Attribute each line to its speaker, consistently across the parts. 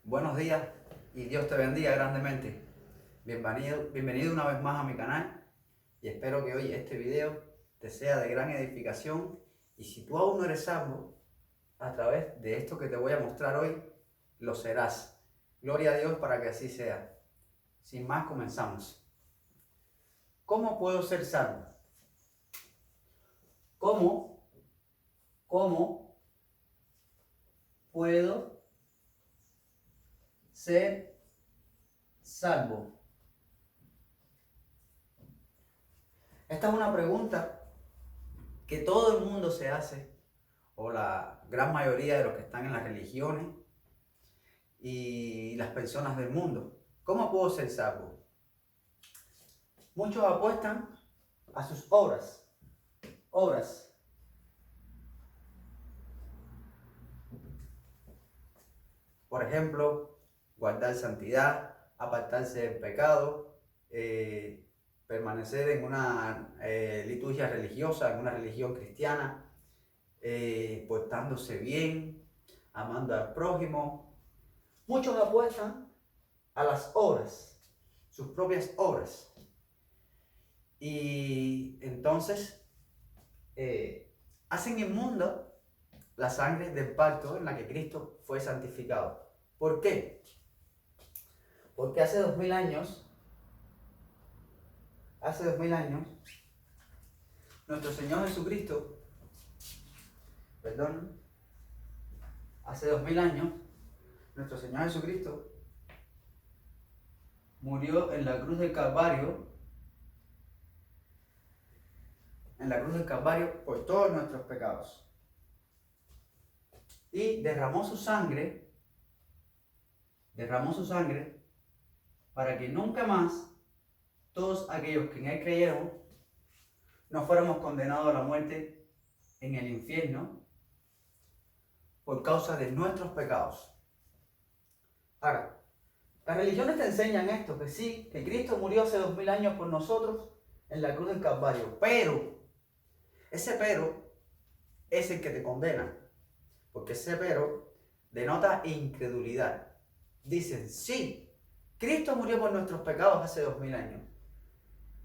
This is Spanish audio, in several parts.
Speaker 1: Buenos días y Dios te bendiga grandemente. Bienvenido una vez más a mi canal y espero que hoy este video te sea de gran edificación y si tú aún no eres salvo, a través de esto que te voy a mostrar hoy, lo serás. Gloria a Dios para que así sea. Sin más, comenzamos. ¿Cómo puedo ser salvo? ¿Cómo puedo ser salvo? Esta es una pregunta que todo el mundo se hace, o la gran mayoría de los que están en las religiones y las personas del mundo. ¿Cómo puedo ser salvo? Muchos apuestan a sus obras. Por ejemplo, guardar santidad, apartarse del pecado, permanecer en una liturgia religiosa, en una religión cristiana, portándose bien, amando al prójimo. Muchos apuestan a las obras, sus propias obras. Y entonces hacen inmunda la sangre del pacto en la que Cristo fue santificado. ¿Por qué? Porque hace 2000 años, nuestro Señor Jesucristo, hace 2000 años, nuestro Señor Jesucristo murió en la cruz del Calvario, por todos nuestros pecados. Y derramó su sangre para que nunca más todos aquellos que en Él creyeron no fuéramos condenados a la muerte en el infierno por causa de nuestros pecados. Ahora, las religiones te enseñan esto, que sí, que Cristo murió hace 2000 años por nosotros en la cruz del Calvario, pero ese pero es el que te condena, porque ese pero denota incredulidad. Dicen, sí, Cristo murió por nuestros pecados hace 2000 años,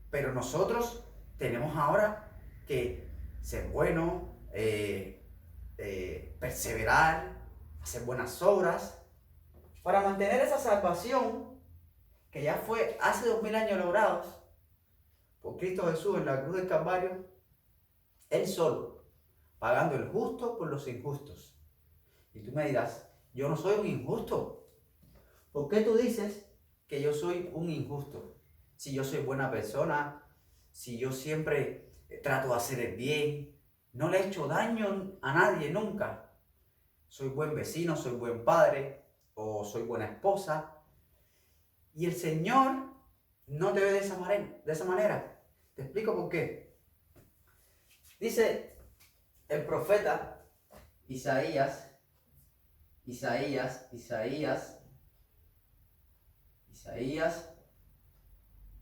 Speaker 1: pero nosotros tenemos ahora que ser buenos, perseverar, hacer buenas obras, para mantener esa salvación que ya fue hace 2000 años logrados por Cristo Jesús en la cruz del Calvario, Él solo, pagando el justo por los injustos. Y tú me dirás, yo no soy un injusto. ¿Por qué tú dices que yo soy un injusto? Si yo soy buena persona, si yo siempre trato de hacer el bien, no le he hecho daño a nadie nunca. Soy buen vecino, soy buen padre o soy buena esposa. Y el Señor no te ve de esa manera. Te explico por qué. Dice el profeta Isaías,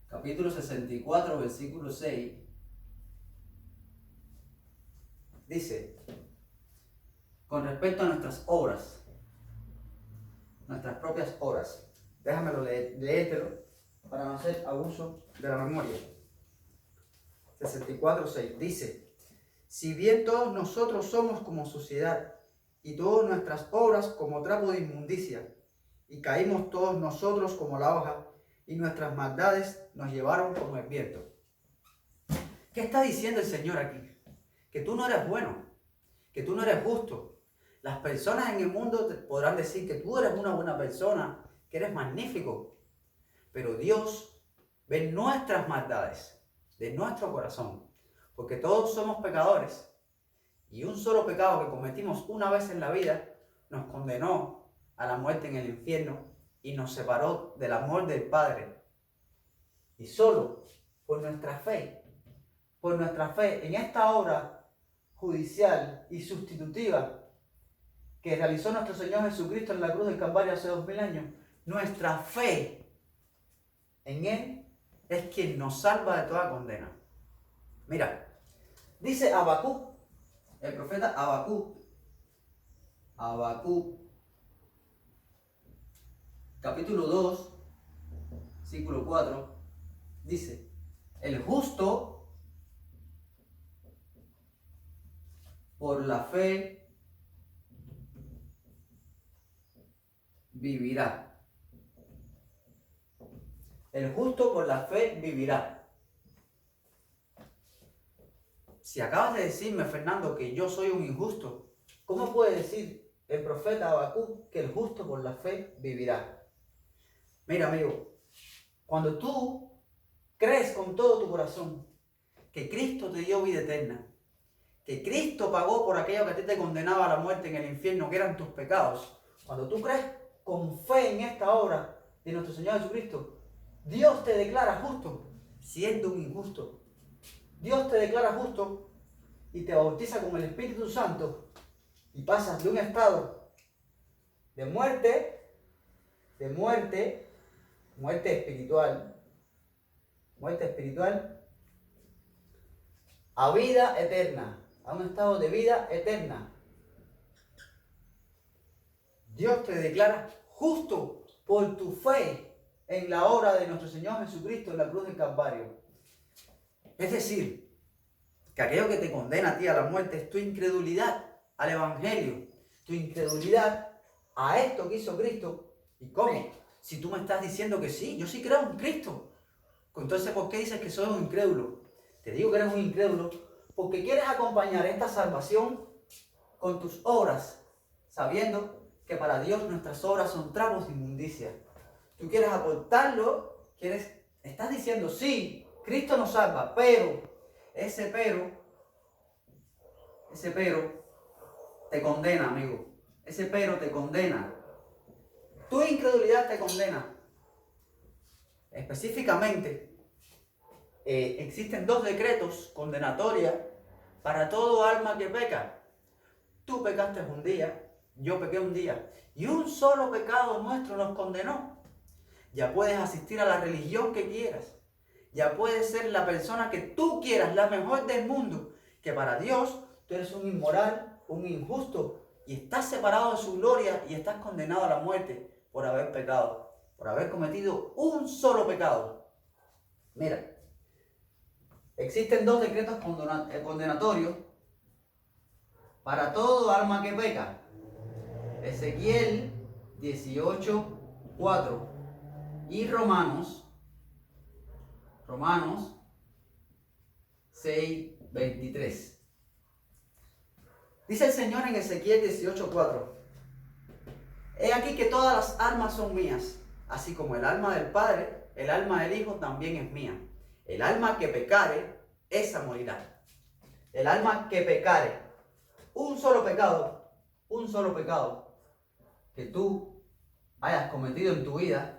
Speaker 1: capítulo 64, versículo 6, dice, con respecto a nuestras obras, nuestras propias obras, déjamelo leértelo para no hacer abuso de la memoria. 64:6 dice, si bien todos nosotros somos como suciedad y todas nuestras obras como trapo de inmundicia, y caímos todos nosotros como la hoja, y nuestras maldades nos llevaron como el viento. ¿Qué está diciendo el Señor aquí? Que tú no eres bueno, que tú no eres justo. Las personas en el mundo te podrán decir que tú eres una buena persona, que eres magnífico, pero Dios ve nuestras maldades de nuestro corazón, porque todos somos pecadores y un solo pecado que cometimos una vez en la vida nos condenó a la muerte en el infierno y nos separó del amor del Padre. Y solo por nuestra fe en esta obra judicial y sustitutiva que realizó nuestro Señor Jesucristo en la cruz del Calvario hace 2000 años, nuestra fe en Él es quien nos salva de toda condena. Mira, dice Habacuc, el profeta Habacuc, capítulo 2, versículo 4, dice, el justo por la fe vivirá. El justo por la fe vivirá. Si acabas de decirme, Fernando, que yo soy un injusto, ¿cómo puede decir el profeta Habacuc que el justo por la fe vivirá? Mira, amigo, cuando tú crees con todo tu corazón que Cristo te dio vida eterna, que Cristo pagó por aquello que a ti te condenaba a la muerte en el infierno, que eran tus pecados, cuando tú crees con fe en esta obra de nuestro Señor Jesucristo, Dios te declara justo siendo un injusto. Dios te declara justo y te bautiza con el Espíritu Santo y pasas de un estado de muerte espiritual, a vida eterna, a un estado de vida eterna. Dios te declara justo por tu fe en la obra de nuestro Señor Jesucristo en la cruz del Calvario. Es decir, que aquello que te condena a ti a la muerte es tu incredulidad al Evangelio, tu incredulidad a esto que hizo Cristo. ¿Y cómo? Si tú me estás diciendo que sí, yo sí creo en Cristo. Entonces, ¿por qué dices que soy un incrédulo? Te digo que eres un incrédulo porque quieres acompañar esta salvación con tus obras, sabiendo que para Dios nuestras obras son trapos de inmundicia. Tú quieres aportarlo, estás diciendo, sí, Cristo nos salva, pero ese pero te condena, amigo. Ese pero te condena. Tu incredulidad te condena. Específicamente, existen 2 decretos condenatorios para todo alma que peca. Tú pecaste un día, yo pequé un día, y un solo pecado nuestro nos condenó. Ya puedes asistir a la religión que quieras, ya puedes ser la persona que tú quieras, la mejor del mundo, que para Dios tú eres un inmoral, un injusto, y estás separado de su gloria y estás condenado a la muerte por haber pecado, por haber cometido un solo pecado. Mira, existen 2 decretos condenatorios para todo alma que peca. Ezequiel 18:4 y Romanos 6:23. Dice el Señor en Ezequiel 18:4: he aquí que todas las almas son mías, así como el alma del Padre, el alma del Hijo también es mía. El alma que pecare, esa morirá. El alma que pecare, un solo pecado que tú hayas cometido en tu vida,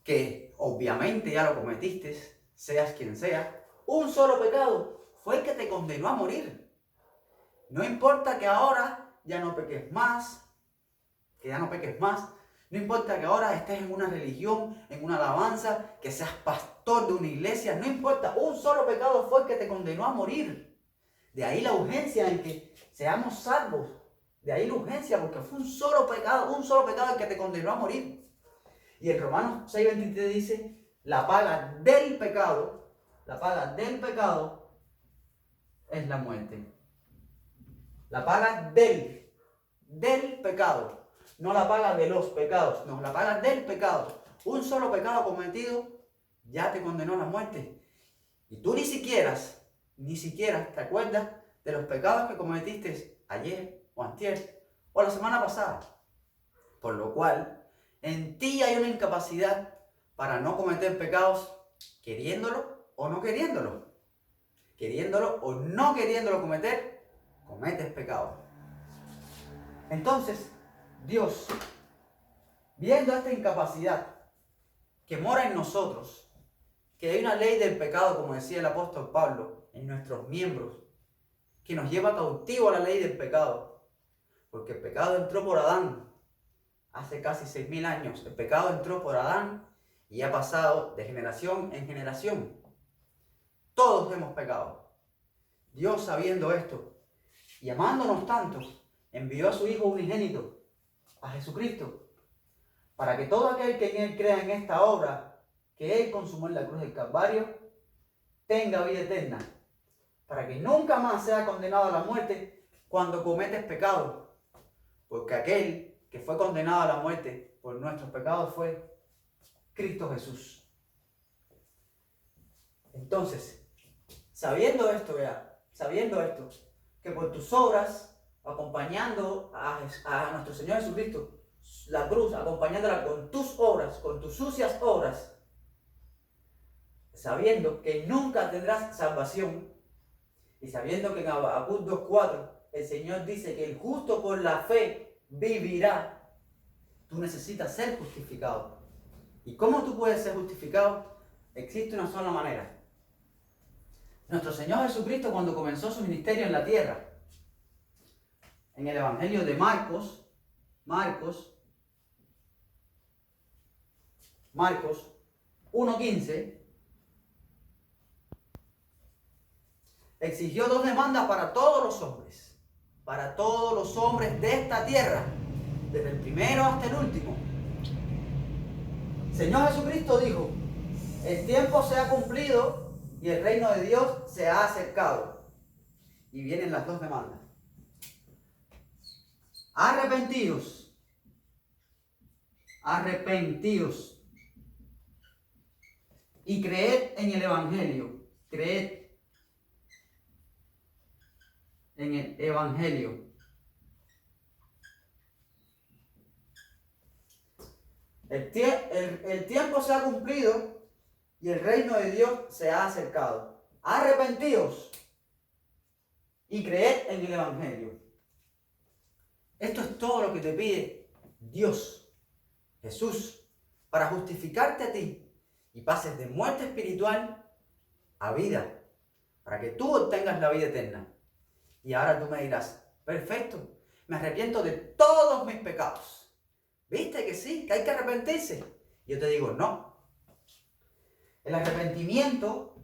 Speaker 1: que obviamente ya lo cometiste, seas quien sea, un solo pecado fue el que te condenó a morir. No importa que ahora ya no peques más, no importa que ahora estés en una religión, en una alabanza, que seas pastor de una iglesia, no importa, un solo pecado fue el que te condenó a morir. De ahí la urgencia en que seamos salvos, de ahí la urgencia, porque fue un solo pecado el que te condenó a morir. Y en Romanos 6:23 dice, la paga del pecado es la muerte. La paga del pecado, no la paga de los pecados, no, la paga del pecado. Un solo pecado cometido ya te condenó a la muerte. Y tú ni siquiera te acuerdas de los pecados que cometiste ayer o antier o la semana pasada. Por lo cual, en ti hay una incapacidad para no cometer pecados queriéndolo o no queriéndolo. Queriéndolo o no queriéndolo cometer, cometes pecado. Entonces, Dios, viendo esta incapacidad que mora en nosotros, que hay una ley del pecado, como decía el apóstol Pablo, en nuestros miembros, que nos lleva cautivo a la ley del pecado, porque el pecado entró por Adán hace casi 6.000 años. El pecado entró por Adán y ha pasado de generación en generación. Todos hemos pecado. Dios, sabiendo esto y amándonos tanto, envió a su Hijo unigénito, a Jesucristo, para que todo aquel que en Él crea en esta obra que Él consumó en la cruz del Calvario, tenga vida eterna, para que nunca más sea condenado a la muerte cuando cometes pecado, porque aquel que fue condenado a la muerte por nuestros pecados fue Cristo Jesús. Entonces, sabiendo esto, que por tus obras, acompañando a nuestro Señor Jesucristo, la cruz, acompañándola con tus obras, con tus sucias obras, sabiendo que nunca tendrás salvación, y sabiendo que en Habacuc 2:4 el Señor dice que el justo por la fe vivirá, tú necesitas ser justificado. ¿Y cómo tú puedes ser justificado? Existe una sola manera. Nuestro Señor Jesucristo, cuando comenzó su ministerio en la tierra, en el Evangelio de Marcos 1:15, exigió 2 demandas para todos los hombres de esta tierra, desde el primero hasta el último. Señor Jesucristo dijo: el tiempo se ha cumplido y el reino de Dios se ha acercado. Y vienen las 2 demandas. Arrepentidos y creed en el Evangelio. Creed en el Evangelio. El tiempo se ha cumplido y el reino de Dios se ha acercado. Arrepentíos y creed en el Evangelio. Esto es todo lo que te pide Dios, Jesús, para justificarte a ti y pases de muerte espiritual a vida, para que tú obtengas la vida eterna. Y ahora tú me dirás: perfecto, me arrepiento de todos mis pecados. ¿Viste que sí? Que hay que arrepentirse. Yo te digo: no. El arrepentimiento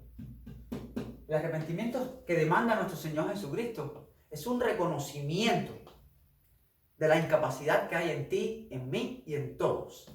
Speaker 1: que demanda nuestro Señor Jesucristo es un reconocimiento de la incapacidad que hay en ti, en mí y en todos.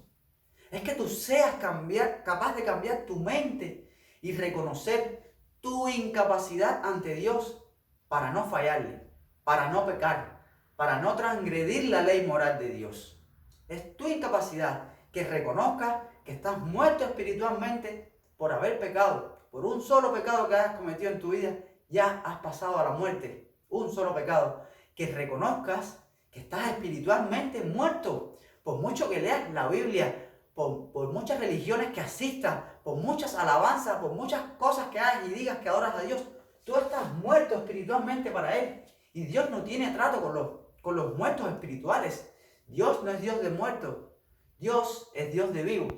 Speaker 1: Es que tú seas capaz de cambiar tu mente y reconocer tu incapacidad ante Dios para no fallarle, para no pecar, para no transgredir la ley moral de Dios. Es tu incapacidad que reconozcas que estás muerto espiritualmente por haber pecado. Por un solo pecado que hayas cometido en tu vida, ya has pasado a la muerte. Un solo pecado. Que reconozcas que estás espiritualmente muerto. Por mucho que leas la Biblia, por muchas religiones que asistas, por muchas alabanzas, por muchas cosas que hagas y digas que adoras a Dios, tú estás muerto espiritualmente para Él. Y Dios no tiene trato con los muertos espirituales. Dios no es Dios de muertos. Dios es Dios de vivos.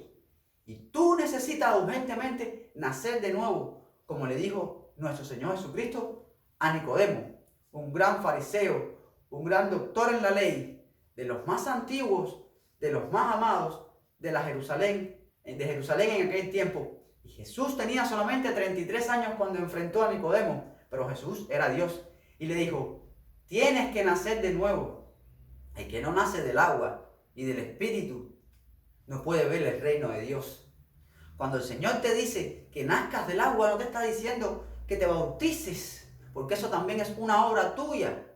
Speaker 1: Y tú necesitas urgentemente nacer de nuevo, como le dijo nuestro Señor Jesucristo a Nicodemo, un gran fariseo, un gran doctor en la ley, de los más antiguos, de los más amados de Jerusalén en aquel tiempo. Y Jesús tenía solamente 33 años cuando enfrentó a Nicodemo, pero Jesús era Dios y le dijo: tienes que nacer de nuevo. El que no nace del agua y del Espíritu no puede ver el reino de Dios. Cuando el Señor te dice que nazcas del agua, no te está diciendo que te bautices, porque eso también es una obra tuya.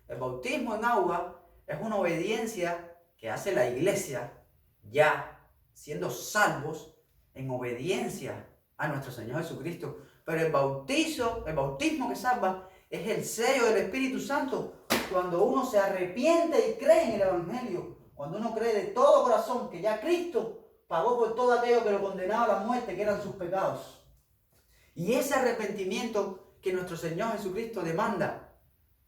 Speaker 1: El bautismo en agua es una obediencia que hace la iglesia, ya siendo salvos en obediencia a nuestro Señor Jesucristo. Pero el bautismo que salva, es el sello del Espíritu Santo cuando uno se arrepiente y cree en el Evangelio. Cuando uno cree de todo corazón que ya Cristo pagó por todo aquello que lo condenaba a la muerte, que eran sus pecados. Y ese arrepentimiento que nuestro Señor Jesucristo demanda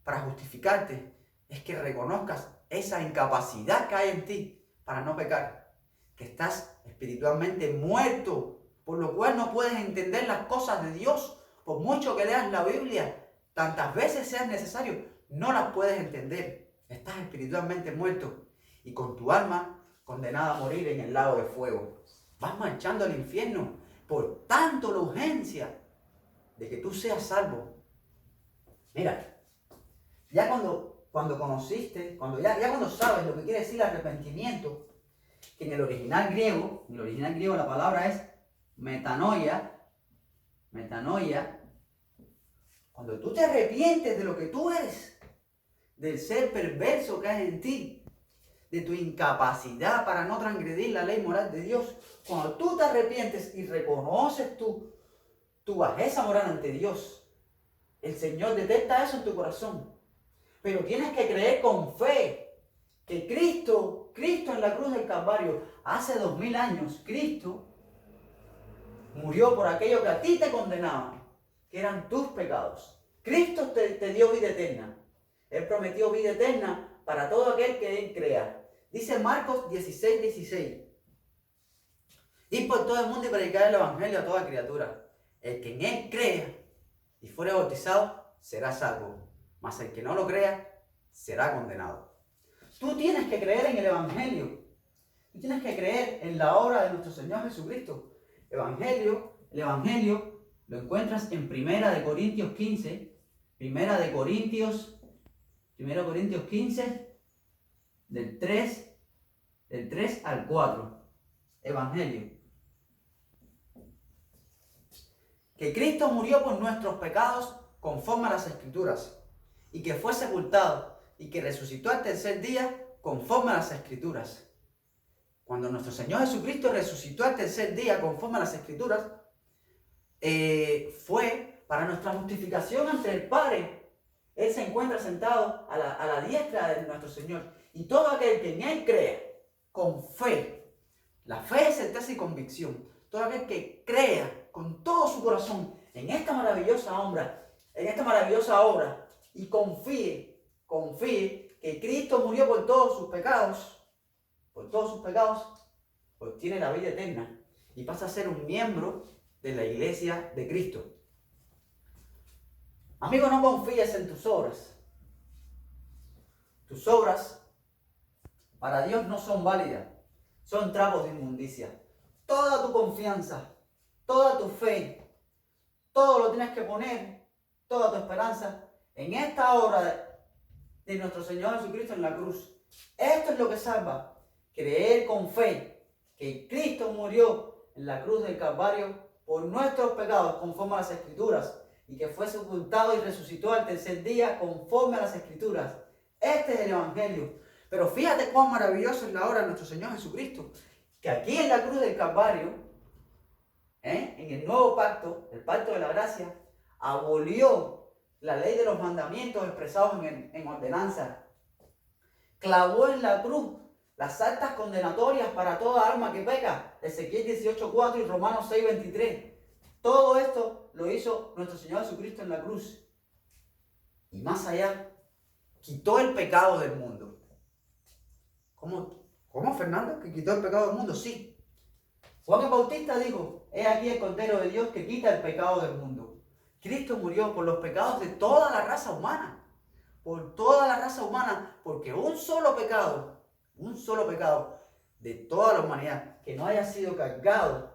Speaker 1: para justificarte es que reconozcas esa incapacidad que hay en ti para no pecar. Que estás espiritualmente muerto, por lo cual no puedes entender las cosas de Dios. Por mucho que leas la Biblia, tantas veces seas necesario, no las puedes entender. Estás espiritualmente muerto y con tu alma condenada a morir en el lago de fuego. Vas marchando al infierno. Por tanto, la urgencia de que tú seas salvo. Mira, ya cuando conociste, cuando sabes lo que quiere decir arrepentimiento, que en el original griego la palabra es metanoia. Cuando tú te arrepientes de lo que tú eres, del ser perverso que hay en ti, de tu incapacidad para no transgredir la ley moral de Dios, cuando tú te arrepientes y reconoces tu bajeza moral ante Dios, el Señor detecta eso en tu corazón. Pero tienes que creer con fe que Cristo en la cruz del Calvario, hace 2000 años, Cristo murió por aquello que a ti te condenaban, que eran tus pecados. Cristo te dio vida eterna. Él prometió vida eterna para todo aquel que Él crea. Dice Marcos 16:16. Ir por todo el mundo y predicar el evangelio a toda criatura. El que en Él crea y fuere bautizado será salvo, mas el que no lo crea será condenado. Tú tienes que creer en el evangelio. Tú tienes que creer en la obra de nuestro Señor Jesucristo. El evangelio lo encuentras en 1 Corintios 15. 1 Corintios 15, del 3 al 4. Evangelio. Que Cristo murió por nuestros pecados conforme a las Escrituras, y que fue sepultado, y que resucitó al tercer día conforme a las Escrituras. Cuando nuestro Señor Jesucristo resucitó al tercer día conforme a las Escrituras, fue para nuestra justificación ante el Padre. Él se encuentra sentado a la diestra de nuestro Señor. Y todo aquel que en Él cree, con fe, la fe es certeza y convicción. Todo aquel que crea con todo su corazón en esta maravillosa obra, y confíe que Cristo murió por todos sus pecados, pues tiene la vida eterna y pasa a ser un miembro de la iglesia de Cristo. Amigo, no confíes en tus obras. Tus obras para Dios no son válidas, son trapos de inmundicia. Toda tu confianza, toda tu fe, todo lo tienes que poner, toda tu esperanza en esta obra de nuestro Señor Jesucristo en la cruz. Esto es lo que salva. Creer con fe que Cristo murió en la cruz del Calvario por nuestros pecados conforme a las Escrituras, y que fue sepultado y resucitó al tercer día conforme a las Escrituras. Este es el Evangelio. Pero fíjate cuán maravilloso es la obra de nuestro Señor Jesucristo, que aquí en la cruz del Calvario, en el nuevo pacto, el pacto de la gracia, abolió la ley de los mandamientos expresados en ordenanza. Clavó en la cruz las actas condenatorias para toda alma que peca, Ezequiel 18:4 y Romanos 6:23. Todo esto lo hizo nuestro Señor Jesucristo en la cruz. Y más allá, quitó el pecado del mundo. ¿Cómo, Fernando? ¿Que quitó el pecado del mundo? Sí. Juan el Bautista dijo: he aquí el Cordero de Dios que quita el pecado del mundo. Cristo murió por los pecados de toda la raza humana. Por toda la raza humana, porque un solo pecado de toda la humanidad que no haya sido cargado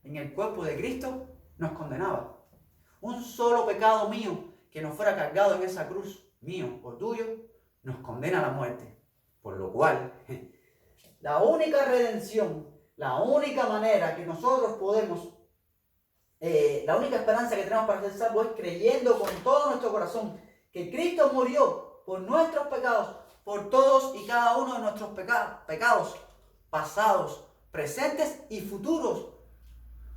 Speaker 1: en el cuerpo de Cristo nos condenaba. Un solo pecado mío que no fuera cargado en esa cruz, mío o tuyo, nos condena a la muerte. Por lo cual, la única redención, la única manera que nosotros podemos, la única esperanza que tenemos para ser salvos es creyendo con todo nuestro corazón que Cristo murió por nuestros pecados, por todos y cada uno de nuestros pecados, pasados, presentes y futuros.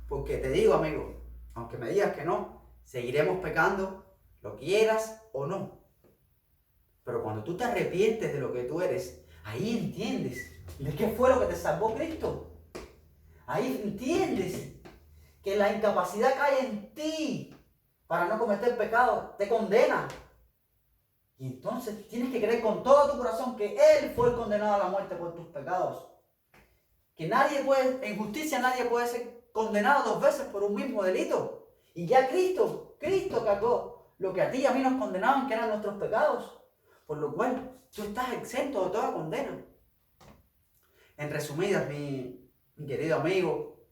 Speaker 1: Porque te digo, amigo, aunque me digas que no, seguiremos pecando, lo quieras o no. Pero cuando tú te arrepientes de lo que tú eres, ahí entiendes de qué fue lo que te salvó Cristo. Ahí entiendes que la incapacidad que hay en ti para no cometer pecado te condena. Y entonces tienes que creer con todo tu corazón que Él fue condenado a la muerte por tus pecados. Que en justicia nadie puede ser condenado 2 veces por un mismo delito. Y ya Cristo cargó lo que a ti y a mí nos condenaban, que eran nuestros pecados. Por lo cual tú estás exento de toda condena. En resumidas, mi querido amigo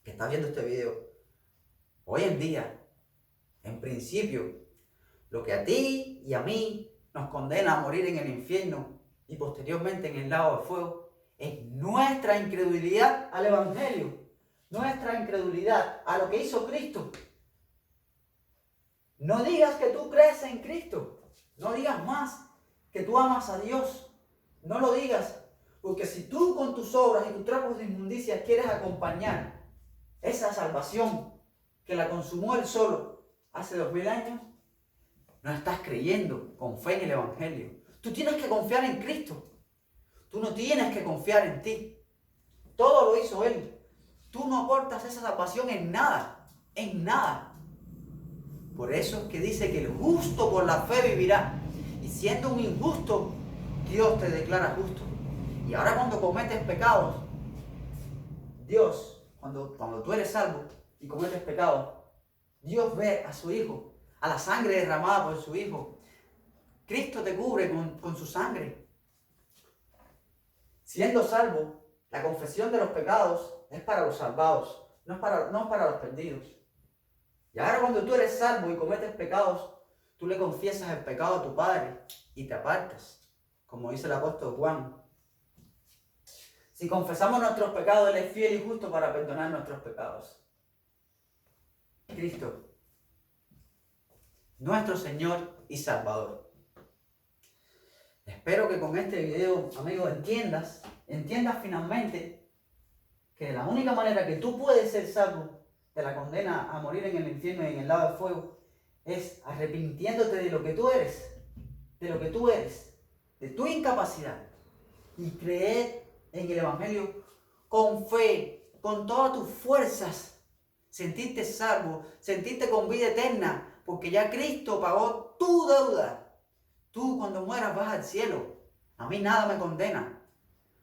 Speaker 1: que está viendo este video, hoy en día, en principio, lo que a ti y a mí nos condena a morir en el infierno y posteriormente en el lago de fuego, Es nuestra incredulidad al Evangelio, nuestra incredulidad a lo que hizo Cristo. No digas que tú crees en Cristo, no digas más que tú amas a Dios, no lo digas, porque si tú con tus obras y tus trapos de inmundicia quieres acompañar esa salvación que la consumó Él solo hace 2000 años, no estás creyendo con fe en el Evangelio. Tú tienes que confiar en Cristo. Tú no tienes que confiar en ti. Todo lo hizo Él. Tú no aportas esa salvación en nada, en nada. Por eso es que dice que el justo por la fe vivirá. Y siendo un injusto, Dios te declara justo. Y ahora cuando cometes pecados, Dios, cuando tú eres salvo y cometes pecados, Dios ve a su Hijo, a la sangre derramada por su Hijo. Cristo te cubre con su sangre. Siendo salvo, la confesión de los pecados es para los salvados, no es para los perdidos. Y ahora cuando tú eres salvo y cometes pecados, tú le confiesas el pecado a tu Padre y te apartas, como dice el apóstol Juan. Si confesamos nuestros pecados, Él es fiel y justo para perdonar nuestros pecados. Cristo, nuestro Señor y Salvador. Espero que con este video, amigo, entiendas finalmente que la única manera que tú puedes ser salvo de la condena a morir en el infierno y en el lago de fuego es arrepintiéndote de lo que tú eres, de tu incapacidad, y creer en el Evangelio con fe, con todas tus fuerzas, sentirte salvo, sentirte con vida eterna, porque ya Cristo pagó tu deuda. Tú cuando mueras vas al cielo. A mí nada me condena,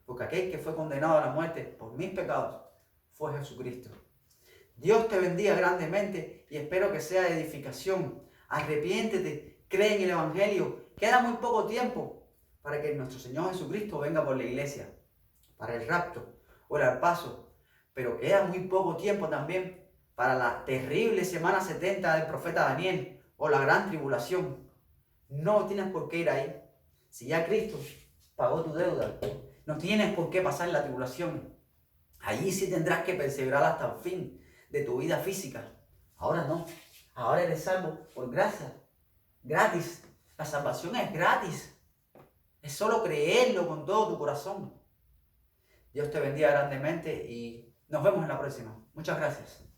Speaker 1: porque aquel que fue condenado a la muerte por mis pecados fue Jesucristo. Dios te bendiga grandemente y espero que sea de edificación. Arrepiéntete, cree en el Evangelio. Queda muy poco tiempo para que nuestro Señor Jesucristo venga por la iglesia, para el rapto o el paso. Pero queda muy poco tiempo también para la terrible semana 70 del profeta Daniel o la gran tribulación. No tienes por qué ir ahí. Si ya Cristo pagó tu deuda, no tienes por qué pasar la tribulación. Allí sí tendrás que perseverar hasta el fin de tu vida física. Ahora no. Ahora eres salvo por gracia. Gratis. La salvación es gratis. Es solo creerlo con todo tu corazón. Dios te bendiga grandemente y nos vemos en la próxima. Muchas gracias.